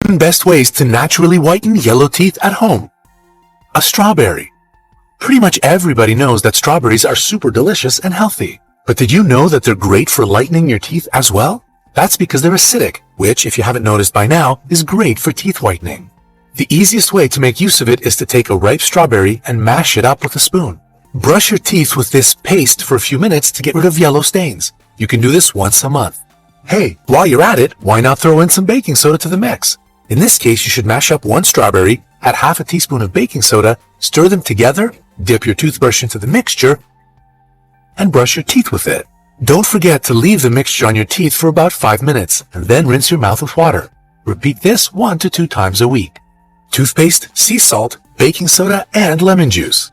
7 best ways to naturally whiten yellow teeth at home. A strawberry. Pretty much everybody knows that strawberries are super delicious and healthy. But did you know that they're great for lightening your teeth as well? That's because they're acidic, which, if you haven't noticed by now, is great for teeth whitening. The easiest way to make use of it is to take a ripe strawberry and mash it up with a spoon. Brush your teeth with this paste for a few minutes to get rid of yellow stains. You can do this once a month. Hey, while you're at it, why not throw in some baking soda to the mix? In this case, you should mash up 1 strawberry, add half a teaspoon of baking soda, stir them together, dip your toothbrush into the mixture, and brush your teeth with it. Don't forget to leave the mixture on your teeth for about 5 minutes, and then rinse your mouth with water. Repeat this 1 to 2 times a week. Toothpaste, sea salt, baking soda, and lemon juice.